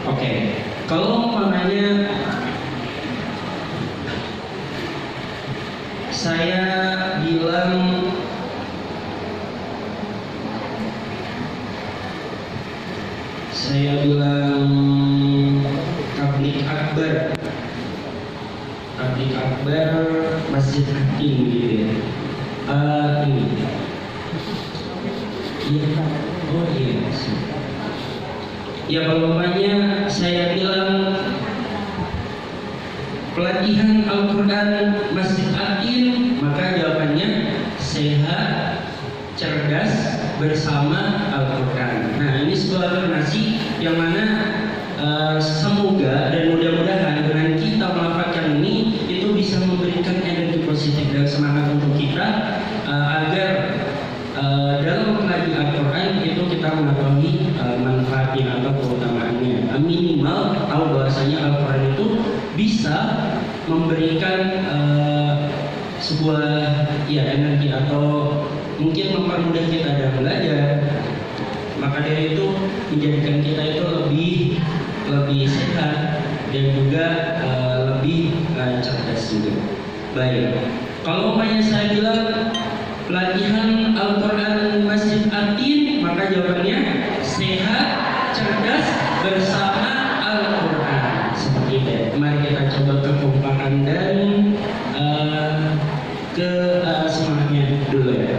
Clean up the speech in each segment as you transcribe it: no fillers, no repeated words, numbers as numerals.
Oke, kalau umpamanya saya bilang tablik akbar Masjid Hakim gitu ya. Ini iya, oh iya. Ya kalau umpamanya saya bilang pelatihan Al-Quran Masjid Hakim, maka jawabannya sehat, cerdas, bersama Al-Quran. Nah, ini sebuah afirmasi yang mana semoga dan mudah-mudahan dengan kita melafalkan ini itu bisa memberikan energi positif dan semangat untuk kita agar dalam mempelajari Al-Quran itu kita mengetahui manfaatnya atau keutamaannya. Minimal tahu bahwasanya Al-Quran itu bisa memberikan sebuah energi atau mungkin mempermudah kita dalam belajar. Maka dari itu menjadikan kita itu lebih sehat dan juga lebih cerdas juga. Baik, kalau umpamanya saya bilang pelatihan Al-Quran Masjid Atin, maka jawabannya sehat, cerdas, bersama Al-Quran. Seperti itu. Mari kita coba kekompakan dan semangatnya dulu ya.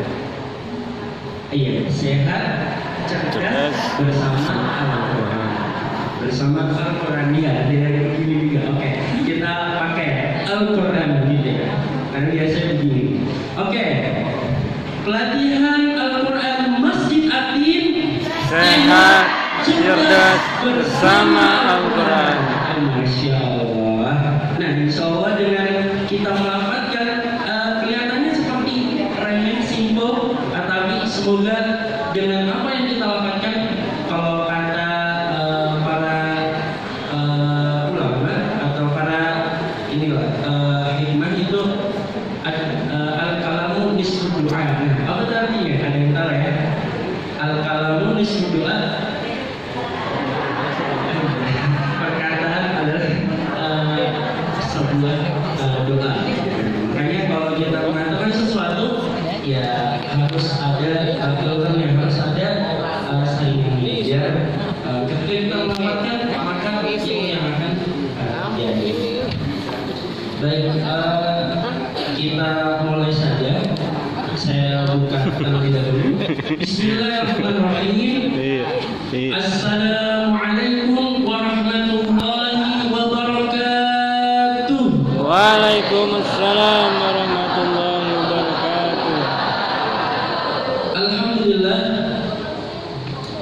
Iya, sehat, cerdas, bersama Al-Quran. Bersama Al-Quran dia dari begini juga. Oke, kita pakai Al-Quran gitu ya. Karena biasa begini. Oke. Pelatihan Al-Quran Masjid Atin, sehat, cerdas, bersama Al-Quran. Masya Allah. Nah, insya Allah dengan kita melafalkan kelihatannya seperti remeh, simple, tapi semoga dengan apa yang kita lafalkan, kalau kata para ulama atau para hikmah itu al-kalamu nisfu doa. Apa itu artinya? Ada yang tahu ya? Al-kalamu nisfu doa. Perkataan adalah sebuah doa. Makanya kalau kita mengatakan sesuatu, ya harus ada filternya, harus ada saringannya. Ya, ketika kita melakukan, maka itu yang akan jadi. Baik, kita mulai saja. Saya buka terlebih dahulu. Bismillahirrahmanirrahim. Assalamualaikum warahmatullahi wabarakatuh. Waalaikumsalam warahmatullahi wabarakatuh.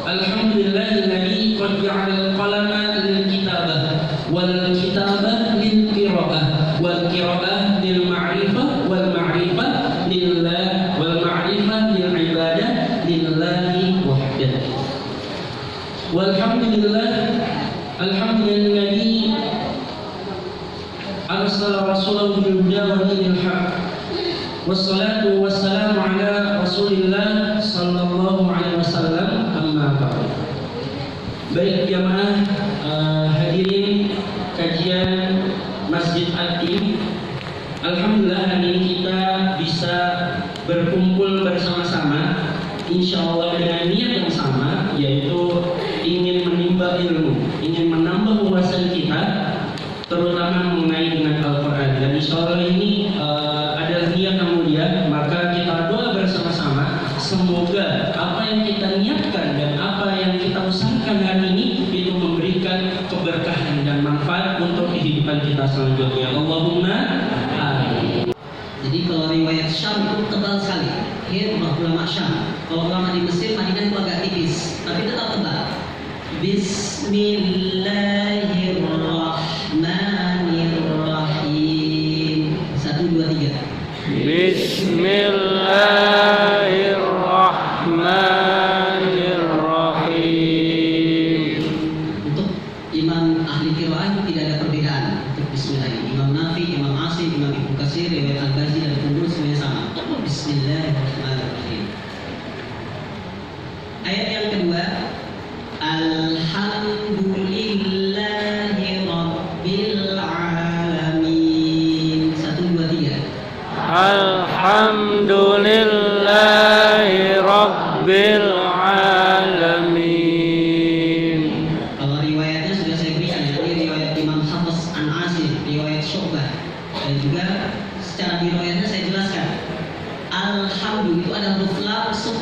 Alhamdulillahilladzi qad ja'ala al-qalama lil-kitabah wal-kitabah lil-qira'ah wal-qira'ah lil-ma'rifah wal-ma'rifah lillah wal-ma'rifah lil-ibadah lillahi wahdah. Alhamdulillahilladzi arsala rasulahu bil-huda wa dinil haqq. Wassalatu wassalamu ala Rasulillah sallallahu alaihi wasallam, amma ba'd. Baik jamaah hadirin kajian Masjid Atin, alhamdulillah hari ini kita bisa berkumpul bersama-sama, insya Allah dengan niat yang sama, yaitu ingin menimba ilmu, ingin menambah wawasan kita, terutama mengenai dengan Al-Quran. Dan insya Allah ini adalah niat yang mulia, maka kita doa bersama-sama semoga apa yang kita niatkan dan apa yang kita usahakan hari ini itu memberikan keberkahan dan manfaat untuk kehidupan kita selanjutnya. Allahumma amin. Jadi kalau riwayat Syam itu tebal sekali. Ini ulama Syam. Kalau ulama di Mesir, Madinah itu agak tipis, tapi tetap tebal. Bismillahirrahmanirrahim. 1, 2, 3. Bismillahirrahmanirrahim. Untuk imam ahli qiraah tidak ada perbedaan untuk bismillah ini. Imam Nafi, Imam Asim, Imam Ibnu Katsir, riwayat Al-Bazi dan Qunduz semuanya sama. Bismillahirrahmanirrahim. Ayat yang kedua, Alhamdulillah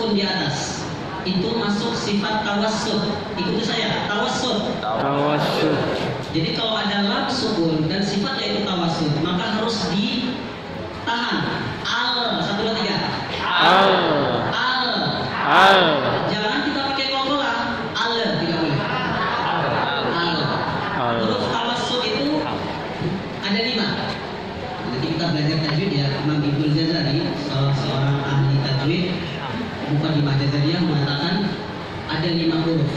sukun di atas. Itu masuk sifat tawassut. Ikuti saya, tawassut. Tawassut. Jadi kalau ada lam sukun dan sifatnya itu tawassut, maka harus ditahan. Al, 1, 2, 3. Al. Al. Al. Jangan kita pakai kokola. Al, tidak boleh. Al. Al. Huruf tawassut itu ada 5. Nanti kita belajar tajwid ya. Imam Ibnul Jazari, salah seorang ahli tajwid, Muqaddimah Jazariyah, mengatakan ada 5 huruf.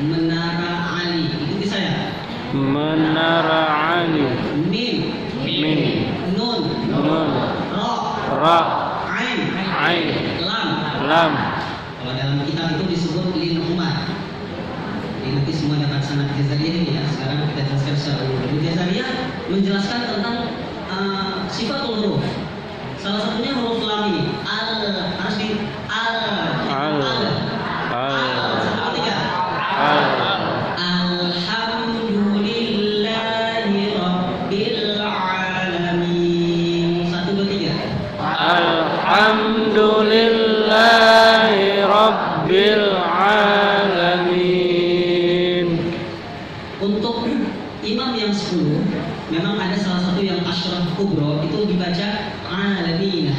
Menara Ali, ikuti saya. Menara Ali. Mim, Mim. Nun, Nun. Ra, Ra. Ain, Ain. Lam. Lam. Kalau dalam kitab itu disebut lin umar. Jadi nanti semua dapat sanad Jazariyah ini ya. Sekarang kita jelaskan secara umum. Jazariyah menjelaskan tentang sifatul huruf. Salah satunya huruf lam ini. Al, harus di al. Al. Al. 1, 2, 3. Al. Alhamdulillahi Rabbil Alamin. 1, 2, 3. Alhamdulillahi Rabbil Alamin. Untuk imam yang 10, memang ada salah satu yang asyraf kubro, itu dibaca alamin.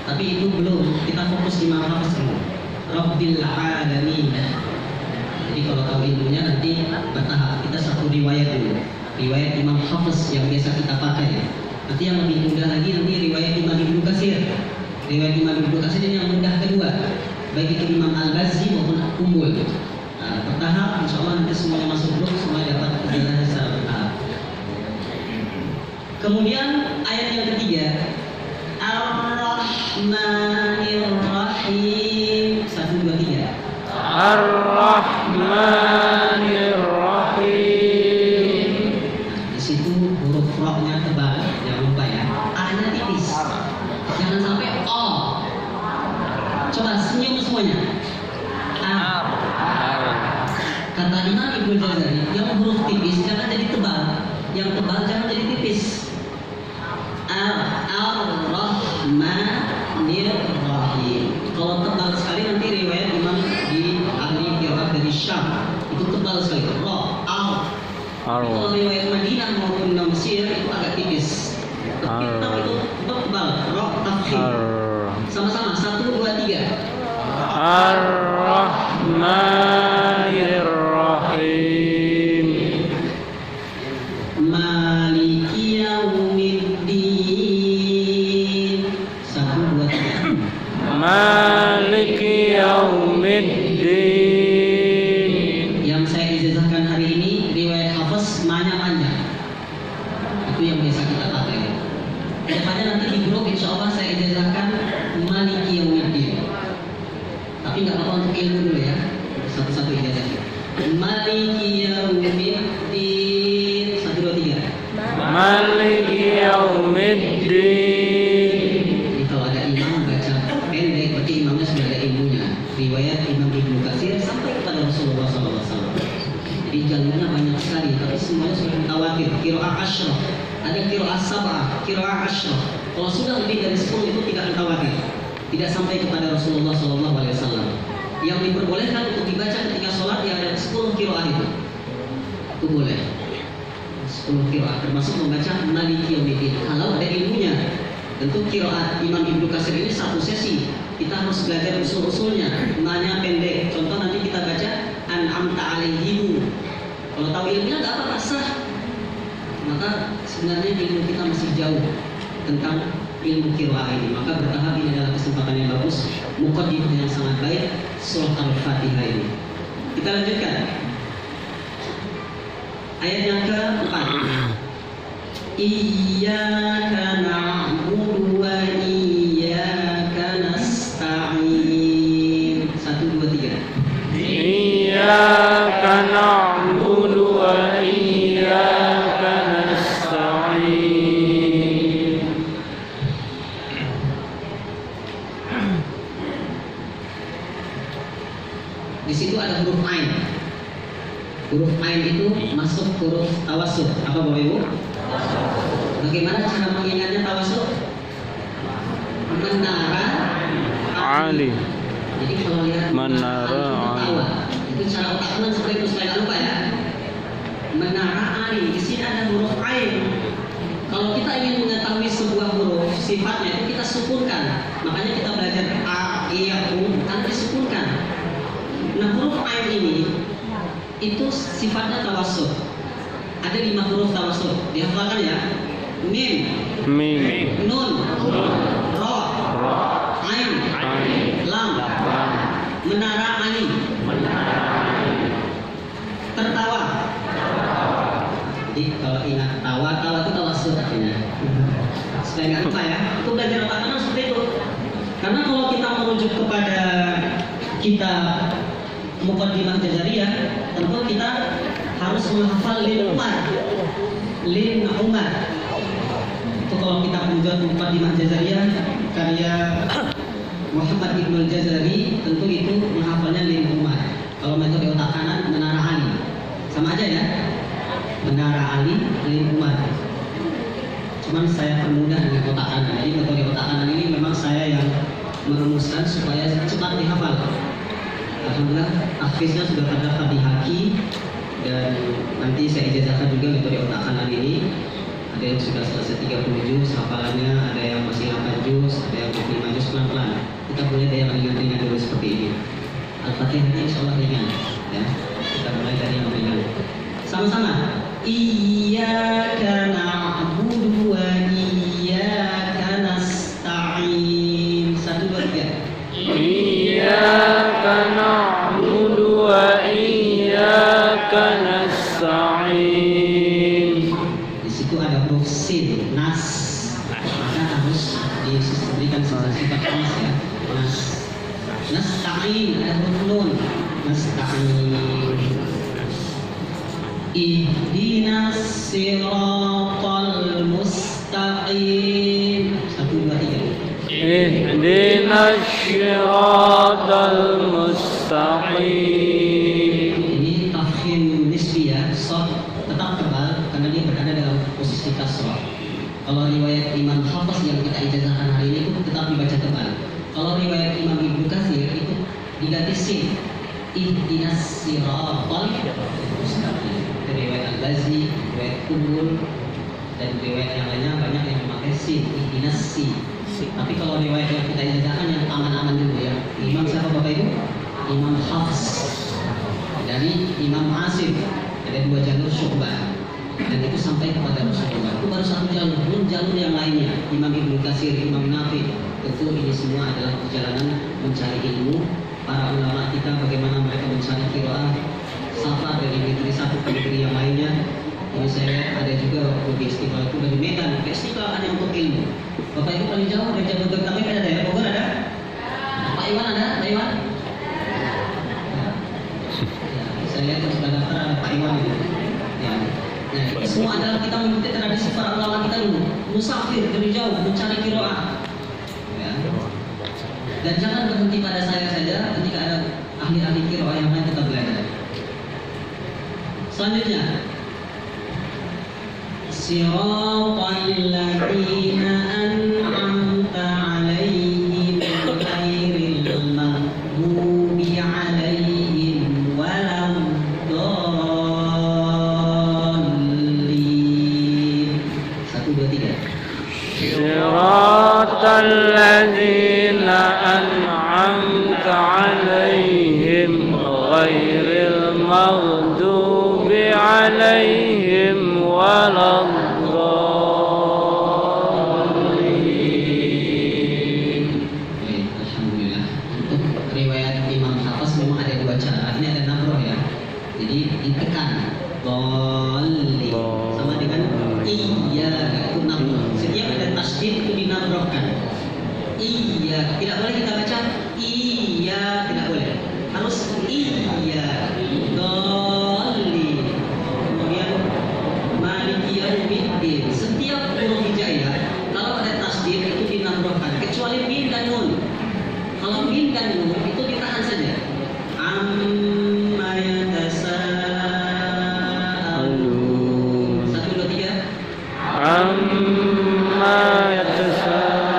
Tapi itu belum, kita fokus di mahfaz dulu. Rabbil Alamin. Jadi kalau tahu ilmunya nanti bertahap. Kita satu riwayat dulu. Riwayat Imam Hafiz yang biasa kita pakai. Nanti yang lebih mudah lagi nanti riwayat Imam Ibnu Katsir. Riwayat Imam Ibnu Katsir ini yang mudah kedua. Baik itu Imam Al-Bazzi maupun Umbul. Nah, bertahap, insya Allah nanti semuanya masuk grup, semua dapat penjelasan secara bertahap. Kemudian ayat yang ketiga, Ar-Rahmanir-Rahim. 1, 2, 3. Ar-Rahmanir-Rahim. Di situ huruf ra-nya tebal, jangan lupa ya. A-nya tipis. Jangan sampai O. Coba senyum semuanya. A. Kata Imam Ibnu Jazari, yang huruf tipis jangan jadi tebal, yang tebal jangan jadi tipis. Ar-Rahmanir-Rahim. Kalau tebal sekali nanti riwayat Imam di ahli qiraat dari Syam itu tebal sekali. Ra, al. Kalau riwayat Madinah maupun Mesir itu agak tipis. Tapi tetap itu tebal. Ra, tafkhim. Sama-sama 1, 2, 3. Ar-Rahmanir-Rahim. Maliki yaumiddin. 1, 2, 3. Maliki yaumiddin. Yang saya ijazahkan hari ini riwayat Hafiz ma-nya panjang. Itu yang biasa kita pakai. Kedepannya nanti di grup insya Allah saya ijazahkan Maliki yaumiddin. Tapi nggak apa-apa untuk ilmu dulu ya. Satu-satu ijazah. Maliki yaumiddin. 1, 2, 3. Maliki yaumiddin. Jadi kalau ada imam baca pendek, berarti imamnya sudah ada ilmunya. Riwayat Imam Ibnu Katsir sampai kepada Rasulullah SAW. Jadi jalurnya banyak sekali, tapi semuanya sudah mutawatir. Qiraah asyraf, ada qiraah sab'ah, qiraah asyraf. Kalau sudah lebih dari 10 itu tidak mutawatir, tidak sampai kepada Rasulullah SAW. Yang diperbolehkan untuk dibaca ketika sholat yang ada 10 qiraah itu boleh. 10 qiraah termasuk membaca Maliki yaumiddin kalau ada ilmunya. Tentu qiraat Imam Ibnu Katsir ini satu sesi. Kita harus belajar usul-usulnya. Nanya pendek. Contoh nanti kita baca An'amta alaihim. Kalau tahu ilmunya nggak apa-apa, sah. Maka sebenarnya ilmu kita masih jauh tentang ilmu qiraah ini. Maka bertahap ini adalah kesempatan yang bagus. Muqaddimah yang sangat baik surah Al-Fatihah ini. Kita lanjutkan. Ayat yang keempat. Iyyaka na'budu wa iyyaka nasta'in. 1, 2, 3. Iyyaka na'budu wa iyyaka nasta'in. Di situ ada huruf ain. Huruf ain itu masuk huruf tawassut. Apa Bapak Ibu? Bagaimana cara mengingatnya tawassut? Menara Ali. Jadi kalau lihat Menara tawa, itu cara otak kanan seperti itu supaya nggak lupa ya. Menara Ali, di sini ada huruf ain. Kalau kita ingin mengetahui sebuah huruf, sifatnya itu kita sukunkan. Makanya kita belajar a, i, u, kan disukunkan. Nah huruf ain ini itu sifatnya tawasud. Ada 5 huruf tawasud. Dihafalkan ya. Mim, Mim, nun, ro, ain, lam. Menara Ali. Tertawa. Jadi kalau ingat tawa itu tawasud artinya. Supaya nggak lupa ya. Itu belajar otak kanan seperti itu. Karena kalau kita merujuk kepada kitab Muqaddimah Jazariyah, tentu kita harus menghafal Lin Umar. Lin Umar. Itu kalau kita merujuk Muqaddimah Jazariyah karya Muhammad Ibnul Jazari, tentu itu menghafalnya Lin Umar. Kalau metode otak kanan Menara Ali. Sama aja ya. Menara Ali, Lin Umar. Cuman saya permudah dengan otak kanan. Jadi metode otak kanan ini memang saya yang merumuskan supaya cepat dihafal. Alhamdulillah, tahfiznya sudah pada Fadihaki dan nanti saya ijazahkan juga metode otak kanan ini. Ada yang sudah selesai 30 juz hafalannya, ada yang masih 8 juz, ada yang 5 juz pelan-pelan. Kita boleh ada yang ringan-ringan dulu seperti ini. Al-Fatihah ini insya Allah ringan ya. Kita mulai dari yang ringan. Sama-sama. Iyyaka na'budu wa iyyaka nasta'in. 1, 2, 3. Iyyaka na'budu wa iyyaka nasta'in. Di situ ada huruf sin, nas. Maka harus diberikan sifat nas ya. Nas. Nasta'in ada huruf nun. Nasta'in. Ihdinas siratal mustaqim. 1, 2, 3. Ihdinas siratal mustaqim. Ini tafkhim nisbi ya, shad tetap tebal karena dia berada dalam posisi kasrah. Kalau riwayat Imam Hafiz yang kita ijazahkan hari ini itu tetap dibaca tebal. Kalau riwayat Imam Ibnu Katsir itu diganti sin. Ihdinas siratal mustaqim. Riwayat Al-Bazi, riwayat Kubul, dan riwayat yang lainnya banyak yang memakai sin. Ihdinas si. Tapi kalau riwayat yang kita ijazahkan yang aman-aman dulu ya. Imam siapa Bapak Ibu? Imam Hafiz dari Imam Asim. Ada 2 jalur Syu'bah dan itu sampai kepada Rasulullah. Itu baru 1 jalur. Belum jalur yang lainnya. Imam Ibnu Katsir, Imam Nafi. Tentu ini semua adalah perjalanan mencari ilmu. Para ulama kita bagaimana mereka mencari qiraah safar dari negeri satu ke negeri yang lainnya. Ini saya lihat ada juga waktu di Istiqlal itu dari Medan. Istiqlal hanya untuk ilmu. Bapak Ibu paling jauh dari Jabodetabek ada ya? Bogor ada? Pak Iwan ada? Pak Iwan? Ya, saya lihat yang sudah daftar ada Pak Iwan itu. Ya. Nah, itu semua adalah kita mengikuti tradisi para ulama kita dulu. Musafir dari jauh mencari qiraah. Ya. Dan jangan berhenti pada saya saja. Ketika ada ahli-ahli qiraah yang lain kita belajar. Selanjutnya, siratal ladzina an'amta 'alaihim ghairil maghdubi 'alaihim waladdallin. 1, 2, 3. Siratal ladzina an'amta 'alaihim ghairil maghdubi 'alaihim waladdallin. Baik, alhamdulillah. Untuk riwayat Imam Hafiz memang ada 2 cara. Ini ada nabroh ya. Jadi ditekan dolli sama dengan iya, itu nabroh. Setiap ada tasdid itu dinabrohkan. Iya, tidak boleh kita baca iya, tidak boleh. Harus iya, dolli. Kemudian maliki yaumiddin. Setiap huruf hijaiyah kalau ada tasdid itu dinabrohkan, kecuali mim dan nun. Kalau mim dan nun itu ditahan saja. Amma yatasaalun. 1, 2, 3. Amma yatasaalun.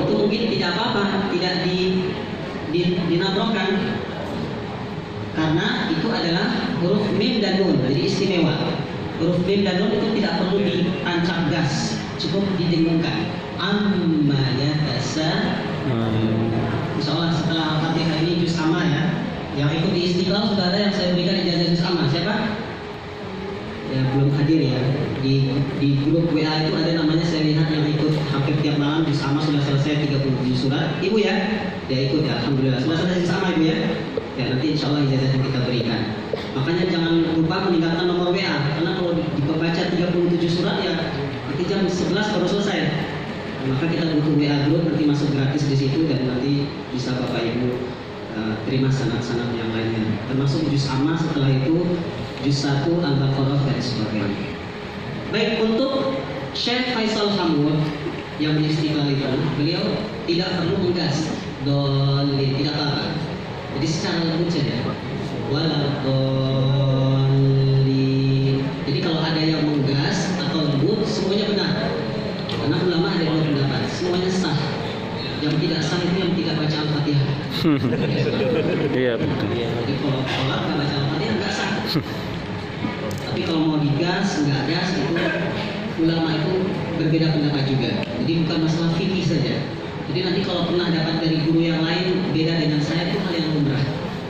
Itu mungkin tidak apa-apa. karena itu adalah huruf mim dan nun, jadi istimewa. Huruf mim dan nun itu tidak perlu ditancap gas, cukup didengungkan. Amma yatasa. Insyaallah setelah Al-Fatihah ini juz amma ya. Yang ikut di Istiqlal sudah ada yang saya berikan ijazah juz amma. Siapa? Ya belum hadir ya. Di grup WA itu ada namanya, saya lihat yang ikut hampir tiap malam juz amma sudah selesai 37 surat. Ibu ya? Ya ikut ya, alhamdulillah. Sudah selesai juz amma Ibu ya? Ya nanti insyaallah ijazah yang kita berikan. Makanya jangan lupa meninggalkan nomor WA, karena kalau dibaca 37 surat ya nanti jam 11 baru selesai. Maka kita butuh WA group, nanti masuk gratis di situ dan nanti bisa Bapak Ibu terima sanad-sanad yang lainnya. Termasuk juz amma, setelah itu juz 1 Al-Baqarah dan sebagainya. Baik, untuk Syekh Faisal Hamud yang di Istiqlal itu, beliau tidak perlu menggas dolin, tidak apa-apa. Jadi secara lembut saja. Waladolin. Jadi kalau ada yang menggas atau lembut, semuanya benar. Karena ulama ada dua pendapat, semuanya sah. Yang tidak sah itu yang tidak baca Al-Fatihah. Iya betul. Jadi kalau sholat nggak baca Al-Fatihah nggak sah. Tapi kalau mau digas, nggak gas, itu ulama itu berbeda pendapat juga. Jadi bukan masalah fikih saja. Jadi nanti kalau pernah dapat dari guru yang lain beda dengan saya, itu hal yang lumrah.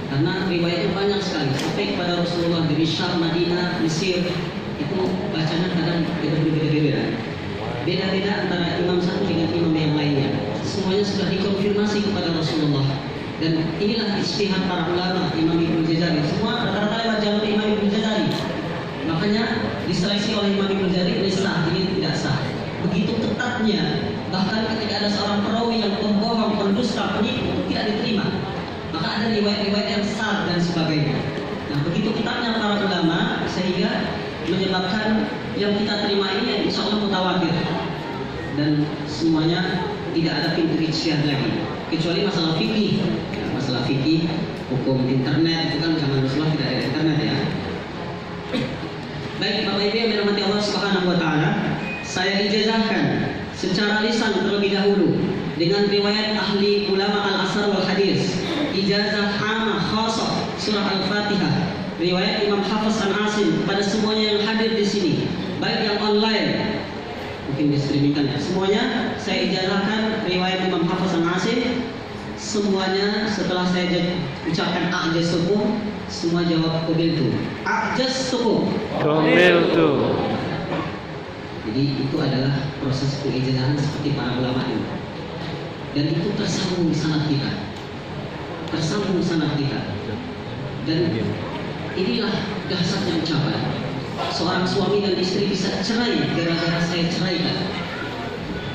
Karena riwayatnya banyak sekali sampai kepada Rasulullah dari Syam, Madinah, Mesir, itu bacanya kadang berbeda-beda. Beda-beda antara imam satu dengan imam yang lainnya. Semuanya sudah dikonfirmasi kepada Rasulullah. Dan inilah ijtihad para ulama, Imam Ibnu Jazari. Semua rata-rata lewat jalur Imam Ibnu Jazari. Makanya diseleksi oleh Imam Ibnu Jazari, ini sah, ini tidak sah. Begitu ketatnya, bahkan ketika ada seorang perawi yang pembohong, pendusta, penipu, itu tidak diterima. Maka ada riwayat-riwayat yang sah dan sebagainya. Nah, begitu ketatnya para ulama sehingga menyebabkan yang kita terima ini insya Allah mutawatir dan semuanya tidak ada pintu ijtihad lagi, kecuali masalah fikih. Ya, masalah fikih, hukum internet itu kan zaman Rasulullah tidak ada internet ya. Baik, Bapak Ibu yang dirahmati Allah Subhanahu wa taala, saya ijazahkan secara lisan terlebih dahulu dengan riwayat ahli ulama al-asar wal hadis, ijazah amma khassah surah Al-Fatihah, riwayat Imam Hafiz An Asim pada semuanya yang hadir di sini, baik yang online mungkin di streamingkan ya. Semuanya saya ijazahkan riwayat Imam Hafiz An Asim. Semuanya setelah saya ucapkan a'jaz suku, semua jawab qabiltu. A'jaz suku, Qabiltu. Jadi itu adalah proses pengijazahan seperti para ulama ini. Dan itu tersambung sanad kita. Tersambung sanad kita. Dan inilah dahsyatnya ucapan. Seorang suami dan istri bisa cerai gara-gara saya ceraikan.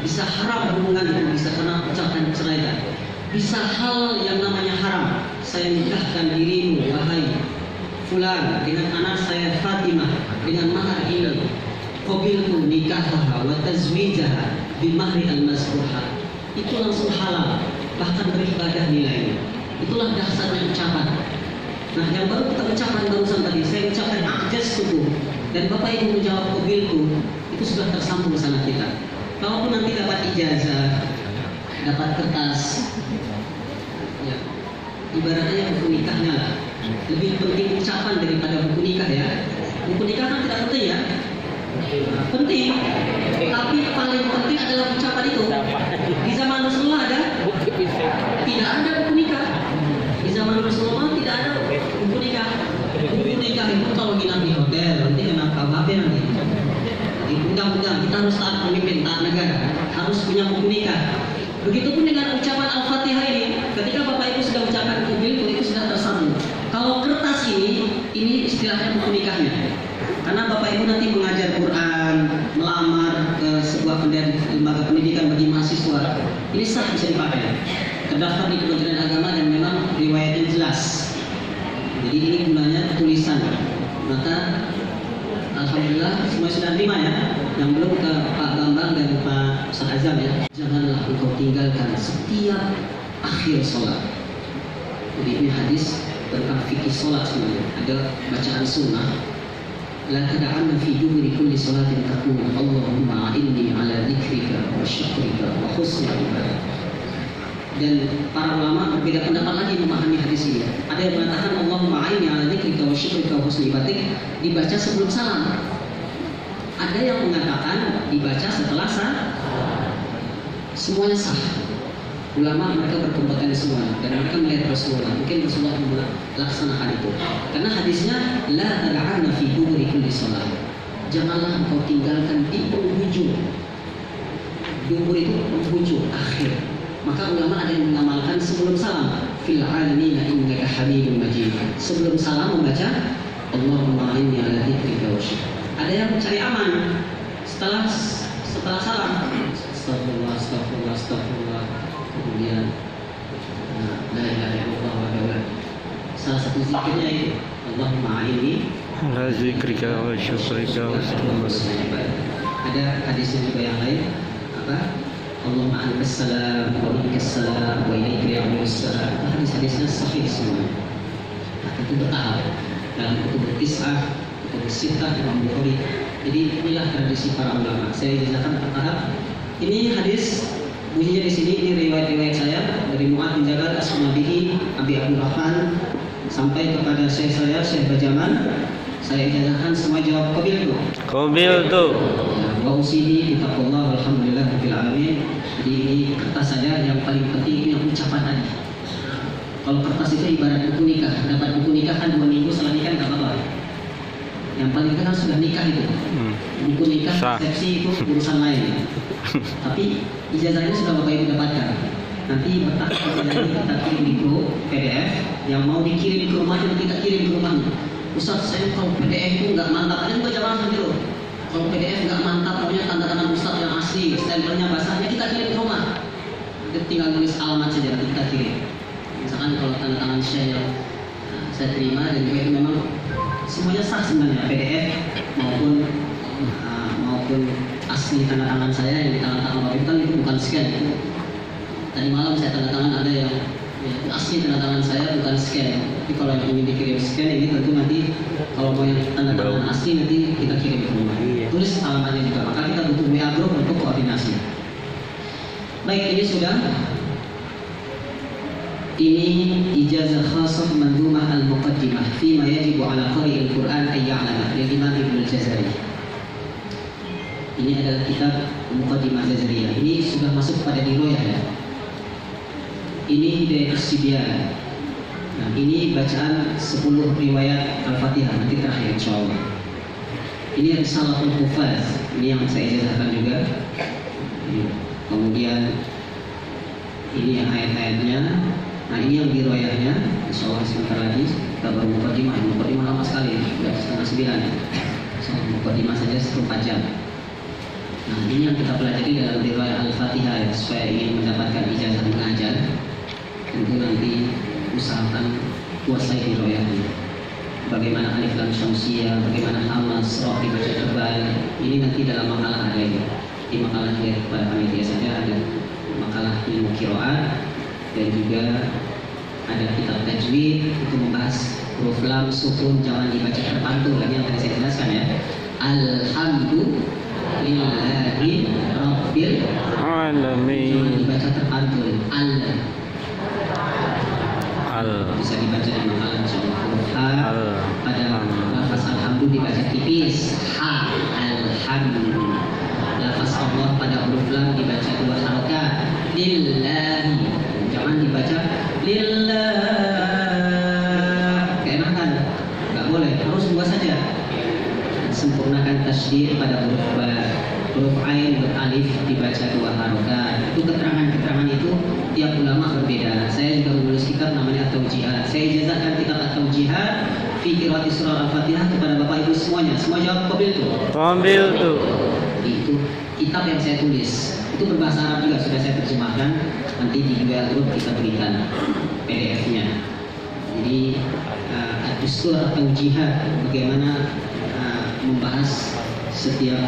Bisa haram hubungan itu bisa karena ucapan ceraikan. Bisa hal yang namanya haram. Saya nikahkan dirimu wahai fulan dengan anak saya Fatimah dengan mahar ini. Qabiltu nikahaha wa tazwijaha bi mahri al-mazbuha. Itu langsung halal, bahkan beribadah nilainya. Itulah dahsyatnya ucapan. Nah, yang baru kita ucapkan barusan tadi, saya ucapkan a'jaz suku dan Bapak Ibu menjawab qabiltu, itu sudah tersambung sana kita. Kalaupun nanti dapat ijazah, dapat kertas, ya, ibaratnya buku nikahnya lah. Lebih penting ucapan daripada buku nikah ya. Buku nikah kan tidak penting ya. Penting, tapi paling penting adalah ucapan itu. Di zaman Rasulullah ada? Tidak ada buku nikah. Di zaman Rasulullah tidak ada buku nikah. Buku nikah itu kalau nginap di hotel nanti kena KUHP nanti. Di undang-undang kita harus taat pemimpin, taat negara, harus punya buku nikah. Begitupun dengan ucapan Al-Fatihah ini, ketika Bapak Ibu sudah ucapkan qabiltu itu sudah tersambung. Kalau kertas ini istilahnya buku nikahnya. Karena Bapak Ibu nanti mengajar Quran, melamar ke sebuah lembaga pendidikan bagi mahasiswa, ini sah bisa dipakai. Terdaftar di Kementerian Agama dan memang riwayatnya jelas. Jadi ini gunanya tulisan. Maka alhamdulillah semua sudah terima ya. Yang belum ke Pak Bambang dan Pak Ustaz Azam ya. Janganlah engkau tinggalkan setiap akhir sholat. Jadi ini hadis tentang fikih sholat sebenarnya. Ada bacaan sunnah. La tada'anna fi duburi kulli salatin taqul Allahumma a'inni ala dzikrika wa syukrika wa husni ibadah. Dan para ulama berbeda pendapat lagi memahami hadis ini. Ada yang mengatakan Allahumma a'inni husnul batik dibaca sebelum salam. Ada yang mengatakan dibaca setelah salam. Semuanya sah. Ulama mereka berkompeten semua dan mereka melihat Rasulullah. Mungkin Rasulullah melaksanakan itu. Karena hadisnya la tad'anna fi duburi kulli shalah. Janganlah engkau tinggalkan di penghujung. Dubur itu penghujung akhir. Maka ulama ada yang mengamalkan sebelum salam. Fil alamina innaka habibun majid. Sebelum salam membaca Allahumma inni ala dzikrika wa syukrika. Ada yang cari aman setelah salam. Astagfirullah. Kemudian la ilaha illallah wa la. Salah satu zikirnya itu Allahumma inni ala zikrika wa syukrika wa ada hadisnya juga yang lain apa? Allahumma antas salam wa minkas salam wa ilaika ya'udus salam. Hadis-hadisnya sahih semua. Nah, itu bertahap dalam kutub Tis'ah, kutub Sittah, Imam Bukhari. Jadi inilah tradisi para ulama. Saya jelaskan bertahap. Ini hadis bunyinya di sini, ini riwayat saya dari Mu'adz bin Jabal As-Sunabihi, Abi Abdurrahman sampai kepada Syekh saya, Syekh Bajaman. Saya ijazahkan semua jawab qabil tu. Qabil tu. Wa usini bitaqwallah walhamdulillah rabbil alamin. Jadi ini kertas saja, yang paling penting itu yang ucapan tadi. Kalau kertas itu ibarat buku nikah. Dapat buku nikah kan 2 minggu setelah nikah enggak apa-apa. Yang paling kan sudah nikah itu. Buku nikah, resepsi itu urusan lain. Tapi ijazahnya sudah Bapak Ibu dapatkan. Nanti bertahap ijazahnya kita kirim di grup PDF. Yang mau dikirim ke rumahnya kita kirim ke rumahnya. Ustaz, saya kalau PDF itu nggak mantap. Ada juga jamaah seperti itu. Kalau PDF nggak mantap, punya tanda tangan Ustaz yang asli, stempelnya basahnya kita kirim ke rumah. Nanti tinggal nulis alamat saja, nanti kita kirim. Misalkan kalau tanda tangan saya yang saya terima dan juga itu memang semuanya sah sebenarnya, PDF maupun asli tanda tangan saya yang di tangan Bapak Ibu kan itu bukan scan. Tadi malam saya tanda tangan ada yang asli tanda tangan saya bukan scan. Tapi kalau yang ingin dikirim scan ini tentu nanti kalau mau yang tanda tangan asli nanti kita kirim ke rumah. Tulis alamatnya juga. Maka kita butuh WA group untuk koordinasi. Baik, ini sudah. Ini ijazah khasah mandumah al-muqaddimah fima yajibu ala qari'il Qur'an ay ya'lama dari Imam Ibnu Jazari. Ini adalah kitab Muqaddimah Jazariyah. Ini sudah masuk pada diroyah ya. Ini Hidayah As-Sibyan. Nah, ini bacaan 10 riwayat Al-Fatihah nanti terakhir insyaallah. Ini Risalatul Hufaz. Ini yang saya ijazahkan juga. Kemudian ini yang ayat-ayatnya. Nah, ini yang riwayatnya. Insyaallah sebentar lagi kita baru Muqaddimah. Muqaddimah lama sekali, sudah 8:30 ya. Soal Muqaddimah saja 1/4 jam. Nah, ini yang kita pelajari dalam riwayat Al-Fatihah ya, supaya ingin mendapatkan ijazah mengajar. Tentu nanti usahakan kuasai riwayatnya. Bagaimana alif lam syamsiyah, bagaimana hamas, roh dibaca tebal. Ini nanti dalam makalah ada ya. Di makalah dia pada panitia saja ada makalah ilmu qiraat dan juga ada kitab tajwid untuk membahas huruf lam, sukun jangan dibaca terpantul. Ini yang tadi saya jelaskan ya. Alhamdulillahi rabbil alamin. Jangan dibaca terpantul. Bisa dibaca di makalah insyaallah. Pada lafaz alhamdulillah dibaca tipis. Alhamdulillah. Lafaz Allah pada huruf lam dibaca 2 harakat. Lillahi. Jangan dibaca lillah. Keenakan. Enggak boleh. Harus 2 saja. Sempurnakan tasydid pada huruf ba. Huruf ain alif dibaca 2 harakat. Itu keterangan-keterangan itu tiap ulama berbeda. Saya juga menulis kitab namanya At-Tawjihat. Saya ijazahkan kitab At-Tawjihat fi qiraati surah Al-Fatihah kepada Bapak Ibu semuanya. Semua jawab qabil tu. Qabil tu. Itu kitab yang saya tulis. Itu berbahasa Arab juga sudah saya terjemahkan. Nanti di juga grup kita berikan PDF-nya. Jadi Ad-Dustur At-Tawjihat bagaimana membahas setiap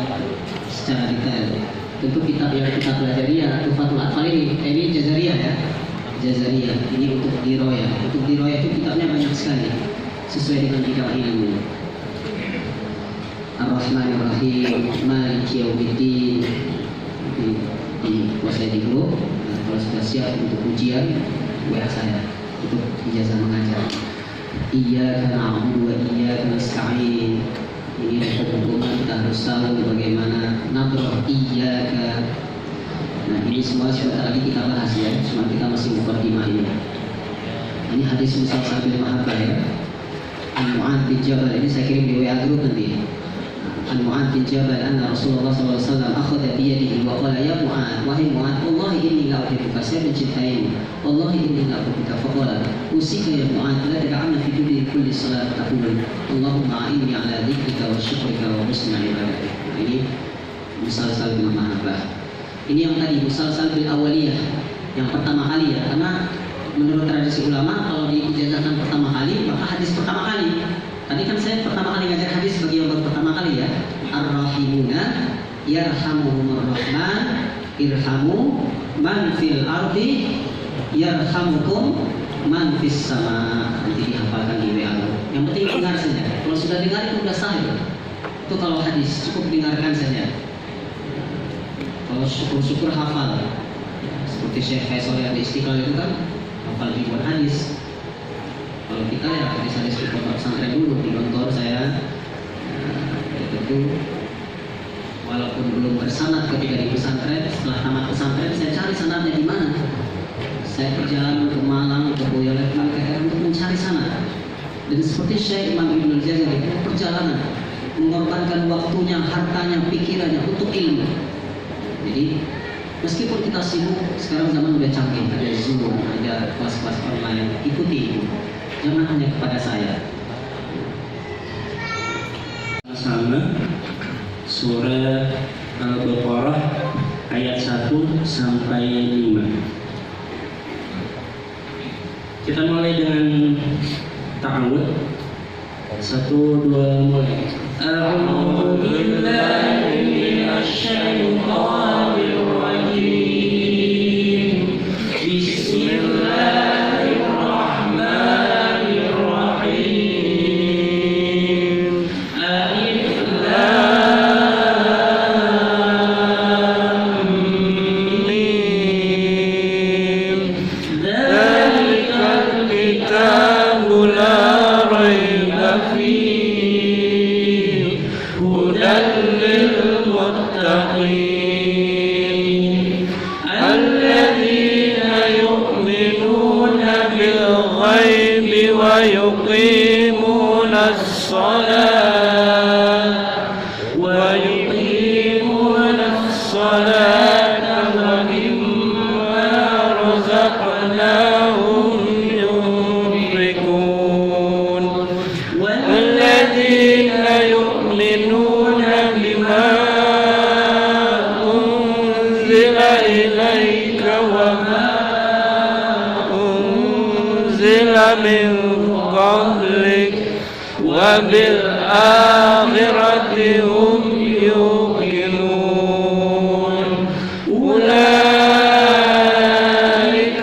secara detail. Tentu kitab yang kita pelajari ya Tuhfatul Atfal ini Jazariyah ya. Jazariyah ini untuk diroyah. Untuk diroyah itu kitabnya banyak sekali sesuai dengan bidang ilmu. Ar-Rahmanir-Rahim, Maliki Yaumiddin. Kuasai di grup. Kalau sudah siap untuk ujian, WA saya untuk ijazah mengajar. Iyyaka na'budu wa iyyaka nasta'in. Ini hukum-hukuman kita harus tahu bagaimana nabrah iyyaka. Nah ini semua sebentar lagi kita bahas ya, cuma kita masih mukadimah ini. Ini hadis musalsal bil mahabbah ya. An Mu'adz bin Jabal, ini saya kirim di WA group nanti. An Mu'adz bin Jabal anna Rasulullah sallallahu alaihi wasallam akhadha bi yadihi wa qala ya Mu'adz, wahai Mu'adz, wallahi inni la uhibbuka, saya mencintaimu. Wallahi inni la uhibbuka. Faqala usika ya Mu'adz la tad'anna fi duburi kulli salat taqul Allahumma a'inni ala dzikrika wa syukrika wa husni ibadatik. Ini musalsal bil mahabbah. Ini yang tadi musalsal bil awaliyah, yang pertama kali ya, karena menurut tradisi ulama kalau diijazahkan pertama kali maka hadis pertama kali. Tadi kan saya pertama kali ngajar hadis bagi yang baru pertama kali ya. Ar-rahimuna yarhamuhumur rahman irhamu man fil ardi yarhamukum man fis sama. Nanti dihafalkan di WA. Yang penting dengar saja. Kalau sudah dengar itu sudah sah itu. Itu kalau hadis cukup dengarkan saja. Kalau syukur-syukur hafal, seperti Syekh Faisal yang di Istiqlal itu kan hafal ribuan hadis. Kalau kita ya hadis-hadis di pondok pesantren dulu di kantor saya, itu walaupun belum bersanad ketika di pesantren, setelah tamat pesantren saya cari sanadnya di mana. Saya perjalanan ke Malang, ke Boyolali, untuk mencari sanad. Dan seperti Syekh Imam Ibnul Jazari itu perjalanan, mengorbankan waktunya, hartanya, pikirannya untuk ilmu. Jadi meskipun kita sibuk, sekarang zaman udah canggih, ada Zoom, ada kelas-kelas online, ikuti itu. Jangan hanya kepada saya. Sama surah Al-Baqarah ayat 1 sampai 5. Kita mulai dengan ta'awud. 1, 2, mulai. A'udzu billahi minasy syaithanir rajim. Bismillahirrahmanirrahim. Alif lam mim. Dzalikal kitabu la raiba fihi hudan lil muttaqin alladzina yu'minuna bil ghaibi wa yuqimuna as-salata wa mimma razaqnahum yunfiqun walladzina yu'minuna bima unzila ilayka wa ma unzila min qablik wa bil akhirati hum yuqinun ulaika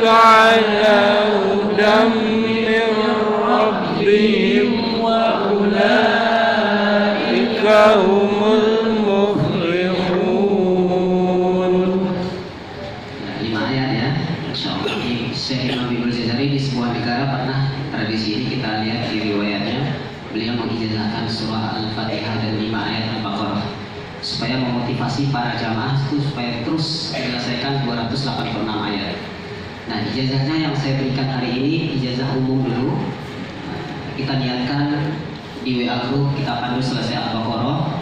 ala hudan min rabbihim wa ulaika humul muflihun. Nah, 5 ayat ya. Insyaallah ini Syekh Imam Ibnul Jazari di sebuah negara pernah tradisi ini kita lihat di riwayatnya, beliau mengijazahkan surah Al-Fatihah dan 5 ayat Al-Baqarah supaya memotivasi para jamaah itu supaya terus menyelesaikan 286 ayat. Nah, ijazahnya yang saya berikan hari ini ijazah umum dulu. Kita niatkan di WA group kita pandu selesai Al-Baqarah.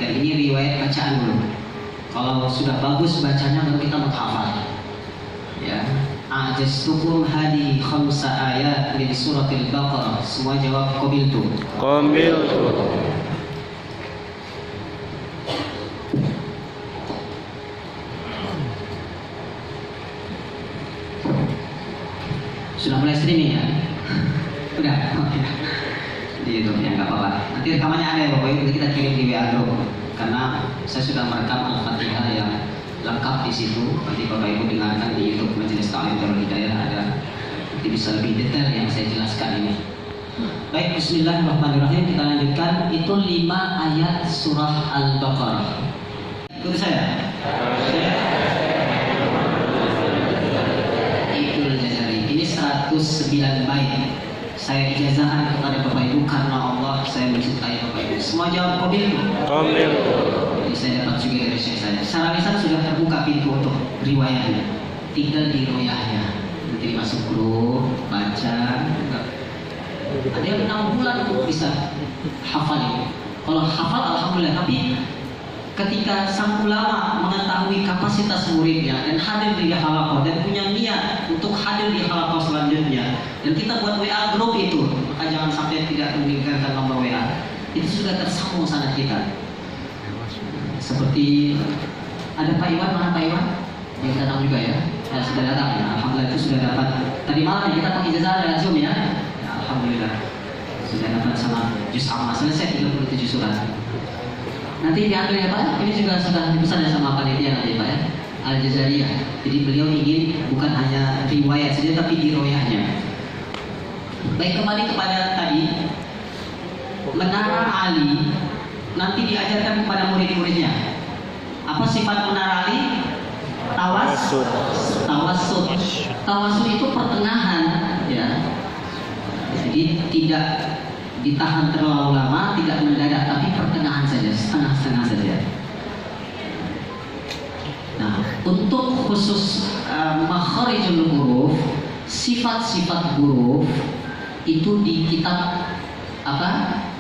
Dan ini riwayat bacaan dulu. Kalau sudah bagus bacanya baru kita menghafal. Ya. Ajastukum hadi khamsa ayat di suratil Baqarah. Semua jawab qabiltu. Qabiltu. Sudah mulai streaming ya? Udah? Oh, ya. Di YouTube ya, nggak apa-apa. Nanti rekamannya ada ya Bapak Ibu, kita kirim di WA group. Karena saya sudah merekam Al-Fatihah yang lengkap di situ. Nanti Bapak Ibu dengarkan di YouTube Majelis Ta'lim Darul Hidayah ada. Nanti bisa lebih detail yang saya jelaskan ini. Baik, bismillahirrahmanirrahim. Kita lanjutkan. Itu 5 ayat surah Al-Baqarah. Ikuti saya. Ibnul Jazari. Ini 109 bait. Saya ijazahkan kepada Bapak Ibu karena Allah saya mencintai Bapak Ibu. Semua jawab qabiltu. Qabiltu. Jadi saya dapat juga dari saya. Secara lisan sudah terbuka pintu untuk riwayatnya. Tinggal di royahnya. Nanti masuk grup, baca. Ada yang 6 bulan untuk bisa hafal ini. Kalau hafal alhamdulillah, tapi ketika sang ulama mengetahui kapasitas muridnya dan hadir di halaqah dan punya niat untuk hadir di halaqah selanjutnya, dan kita buat WA group itu, maka jangan sampai tidak meninggalkan nomor WA. Itu sudah tersambung sanad kita. Seperti ada Pak Iwan, mana Pak Iwan? Yang datang juga ya? Sudah datang ya. Alhamdulillah itu sudah dapat. Tadi malam ya kita pakai ijazah dengan Zoom ya. Alhamdulillah sudah dapat sama juz amma, selesai 37 surat. Nanti diambil ya Pak, ini juga sudah dipesan ya sama panitia nanti Pak ya, Al-Jazariyah. Jadi beliau ingin bukan hanya riwayat saja tapi di royahnya. Baik, kembali kepada tadi, Menara Ali nanti diajarkan kepada murid-muridnya. Apa sifat Menara Ali? Tawassut. Tawassut itu pertengahan ya. Jadi tidak ditahan terlalu lama, tidak mendadak, tapi pertengahan saja, setengah-setengah saja. Nah, untuk khusus makharijul huruf, sifat-sifat huruf itu di kitab apa?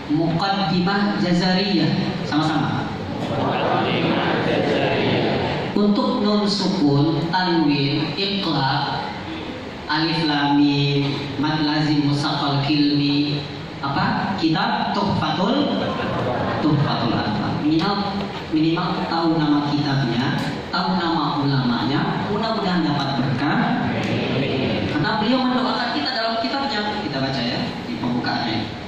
Muqaddimah Jazariyah, sama-sama. Muqaddimah Jazariyah. Untuk nun sukun, tanwin, iqlab, alif lam mim, mad lazim musaqqal kilmi, apa? Kitab Tuhfatul Anfal. Minimal tahu nama kitabnya, tahu nama ulamanya, mudah-mudahan dapat berkah. Karena beliau mendoakan kita dalam kitabnya, kita baca ya di pembukaannya.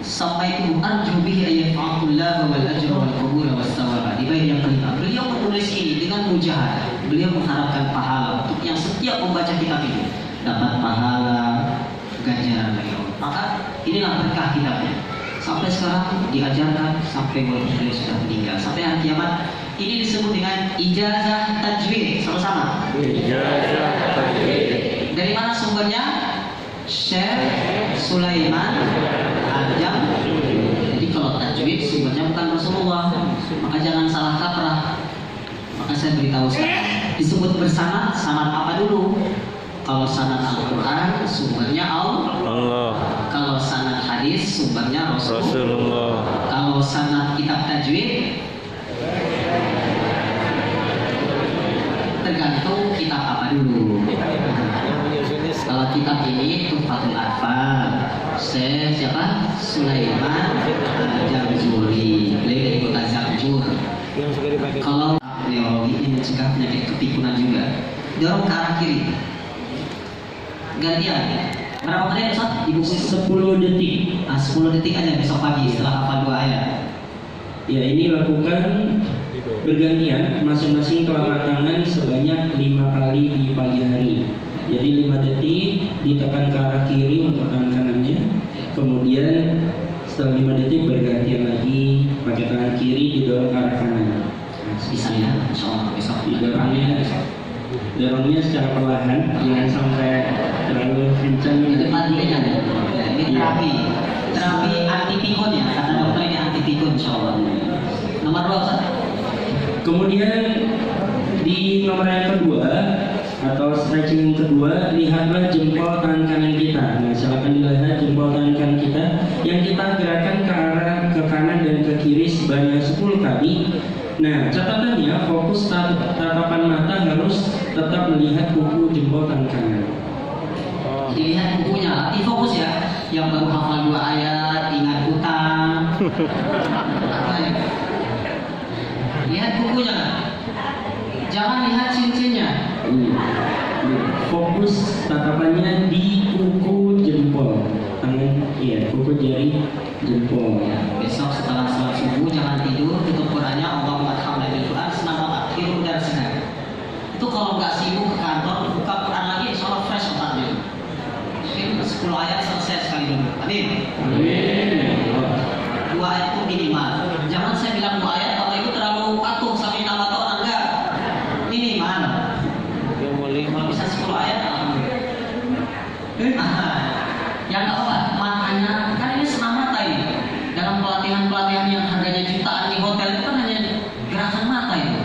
Sampai itu arju bihi ayyafa'ullah wal ajra wal qabul was thawab. Di bait yang kelima, beliau menulis ini dengan mujahadah. Beliau mengharapkan pahala untuk yang setiap membaca kitab ini dapat pahala, ganjaran dari Allah. Maka inilah berkah kitabnya. Sampai sekarang diajarkan sampai beliau sudah meninggal. Sampai hari kiamat ini disebut dengan ijazah tajwid. Sama-sama. Ijazah tajwid. Dari mana sumbernya? Syekh Sulaiman Al-Jamzuri. Jadi kalau tajwid sumbernya bukan Rasulullah, maka jangan salah kaprah. Maka saya beritahu sekarang, disebut bersama sanad apa dulu? Kalau sanad Al-Quran sumbernya Allah. Kalau sanad hadis sumbernya Rasulullah. Kalau sanad kitab tajwid tergantung kitab apa dulu. Kalau kitab ini Tuhfatul Anfal, siapa? Sulaiman Al-Jamzuri, beliau dari kota Zamjur. Kalau teologi ini mencegah penyakit kepikunan juga, dorong ke arah kiri. Gantian. Berapa menit Ustaz? Di buku 10 detik. 10 detik aja besok pagi setelah hafal 2 ayat. Ya, ini lakukan bergantian, masing-masing telapak tangan sebanyak 5 kali di pagi hari. Jadi 5 detik ditekan ke arah kiri untuk tangan kanannya. Kemudian setelah 5 detik bergantian lagi pakai tangan kiri didorong ke arah kanan. Bisa ya, insyaallah besok. Dorongnya secara perlahan, jangan sampai terlalu kencang. Di depan ini ada. Ini terapi anti pikun ya, kata dokter ini anti pikun insyaallah. Nomor 2 Ustaz. Kemudian di nomor yang kedua atau stretching kedua, lihatlah jempol tangan kanan kita. Nah, silakan dilihat jempol tangan kanan kita yang kita gerakan ke arah ke kanan dan ke kiri sebanyak 10 kali. Nah, catatannya fokus tatapan mata harus tetap melihat kuku jempol tangan kanan. Jadi lihat bukunya, hati fokus ya. Yang baru hafal 2 ayat, ingat utang. Lihat bukunya. Jangan lihat cincinnya. Fokus tatapannya di kuku jempol tangan, iya, kuku jari jempol. Ya, besok setelah sholat subuh jangan tidur, tutup Qurannya, Allahumma hamdalil Quran, semangat akhir dan sehat. Itu kalau nggak sibuk ke kantor, buka Quran lagi, insya Allah fresh otaknya. Mungkin 10 ayat selesai sekali dulu. Amin. 2 ayat itu minimal. Jangan saya bilang 2 ayat, Bapak Ibu terlalu patuh sampai nama tahun enggak. Minimal. Kalau bisa 10 ayat, alhamdulillah. gerakan yang harganya jutaan di hotel itu kan hanya gerakan mata itu.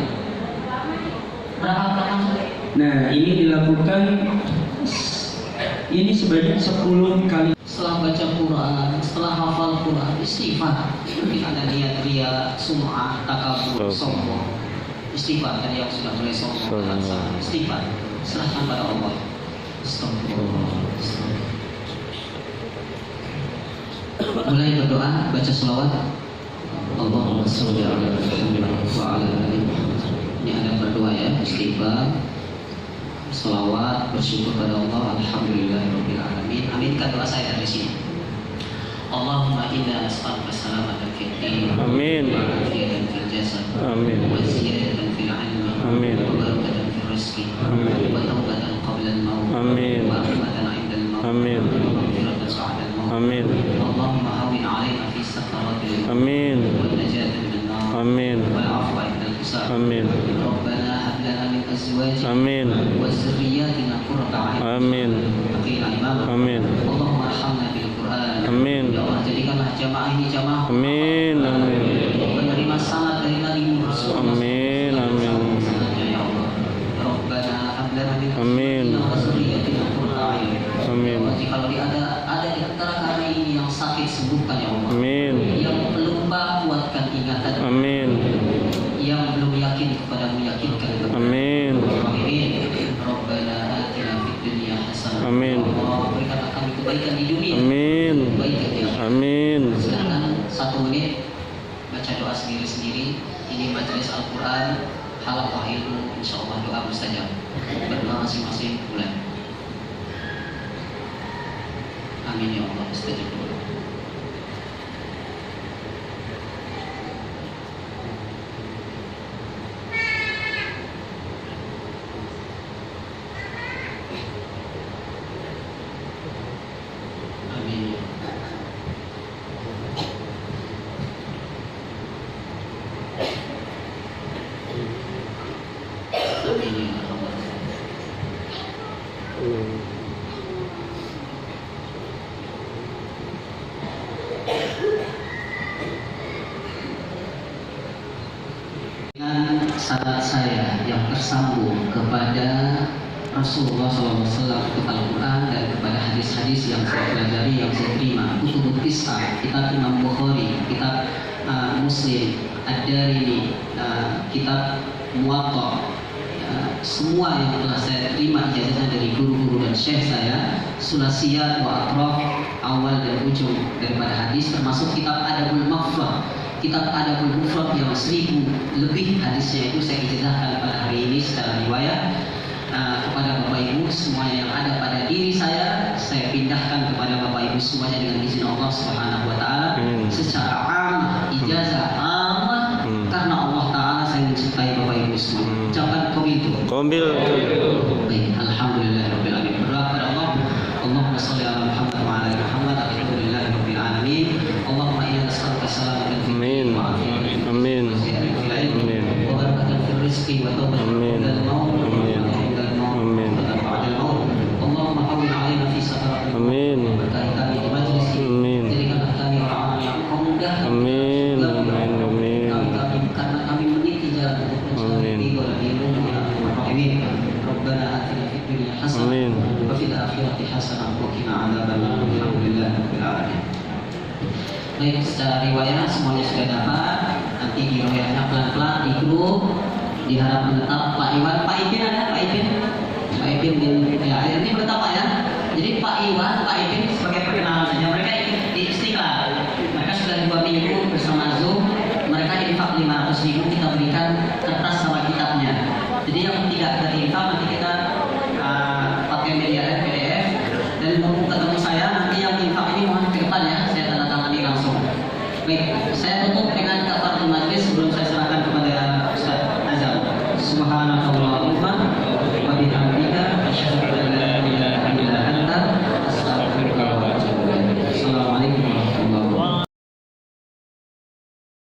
Berapa maksudnya? Nah, ini dilakukan ini sebanyak 10 kali. Setelah baca Quran, setelah hafal Quran, istighfar. Mungkin ada niat ria, sum'ah, takabur, sombong. Istighfar tadi yang sudah mulai sombong, istighfar. Serahkan pada Allah. Astagfirullah. Mulai berdoa, baca selawat. Allahumma sholli ala Muhammad wa ala ali Muhammad. Ini ada berdoa ya, istighfar, selawat, bersyukur pada Allah. Alhamdulillahirabbil alamin. Aminkan doa saya dari sini. Allahumma inna nas'aluka salamatan fid din. Amin. Wa afiyatan fil jasad. Amin. Wa ziyadatan fil ilmi. Amin. Wa barakatan fil rizqi. Amin. Wa tawbatan qabla al-maut. Amin. Wa rahmatan 'inda al-maut. Amin. Wa maghfiratan ba'da al-maut. Amin. Allahumma hawwin 'alaina fi sakaratil maut. Amin. Wa najatan min an-nar. Amin. Wal 'afwa 'inda al-hisab. Amin. Rabbana hab lana min azwajina Amin. wa dhurriyyatina qurrata a'yun. Amin. Aqina imam. Amin. Allahumma arhamna bil Qur'an. Amin. Ya Allah, jadikanlah jamaah ini jamaah Amin. Amin. menerima sanad dari Nabi Rasulullah. Amin. Amin. Sanadnya ya Allah. Rabbana hab lana min Amin. azwajina wa dhurriyyatina qurrata a'yun. Amin. Ya Allah, kalau ada di antara kami ini yang sakit, sembuhkan ya Allah. Amin. Yang lupa, kuatkan ingatan. Amin. Yang belum yakin kepadamu, yakinkan. Amin. Amin. Rabbana atina fid dunya hasanah. Amin. Allah, berikanlah kami kebaikan di dunia. Amin. Kebaikan ya Allah. Amin. Silakan 1 menit baca doa sendiri-sendiri. Ini majelis Al-Quran, halaqah ilmu, insyaallah doa mustajab. Berdoa masing-masing mulai. Amin ya Allah, mustajab doa. Amin ya Allah. Amin ya Allah. Dengan syarat saya yang tersambung kepada Rasulullah SAW, kepada Al-Quran dan kepada hadis-hadis yang saya pelajari, yang saya terima, kutubut kisah, kitab Imam Bukhari, kitab Muslim, Ad-Darimi, kitab Muwatta, semua yang telah saya terima ijazahnya dari guru-guru dan syekh saya, Sulasiyat wa Atraf, awal dan ujung daripada hadis, termasuk kitab Adabul Mufrad, kitab Adabul Mufrad yang 1000 lebih hadisnya itu saya ijazahkan pada hari ini secara riwayat. Kepada Bapak Ibu semuanya yang ada pada diri saya pindahkan kepada Bapak Ibu semuanya dengan izin Allah Subhanahu wa taala secara amah, ijazah amah, karena Allah taala saya mencintai Bapak Ibu semua. Ucapkan Kombil. baik, alhamdulillahirabbil alamin. Berdoa kepada Allah. Allahumma shalli ala Muhammad wa ala ali Muhammad. Alhamdulillahirabbil alamin. Allahumma inna nas'aluka salamatan fid din wa afiyatan Amin. Amin. wa barakatan fil rizqi wa tawbatan Amin. minal maut. Amin. Amin. Allahumma hawwin 'alaina fi sakaratil maut. Amin. Berkahi kami di majlis ini. Amin. Jadikanlah kami orang-orang yang kau mudahkan. Amin. Amin. Amin. Kami karena kami meniti jalan untuk mencari Amin. ridho dan ilmu ya Rabbana Rabbana atina fid dunya hasanah Amin. wa fil akhirati hasanah wa qina adzabannar. Alhamdulillahirabbil alamin. Baik, secara riwayat semuanya sudah dapat. Nanti di riwayatnya pelan-pelan di grup. Diharap menetap Pak Iwan, Pak Ipin ada, Pak Ipin ya, ini menetap Pak ya. Jadi Pak Iwan, Pak Ipin sebagai perkenalan saja. Mereka ikut di Istiqlal. Mereka sudah 2 minggu bersama Zoom. Mereka infak 500.000, kita berikan kertas sama kitabnya. Jadi yang tidak terinfak nanti kita pakai media PDF. Dan mumpung ketemu saya, nanti yang infak ini mohon ke depan ya, saya tanda tangani langsung. Baik, saya tutup dengan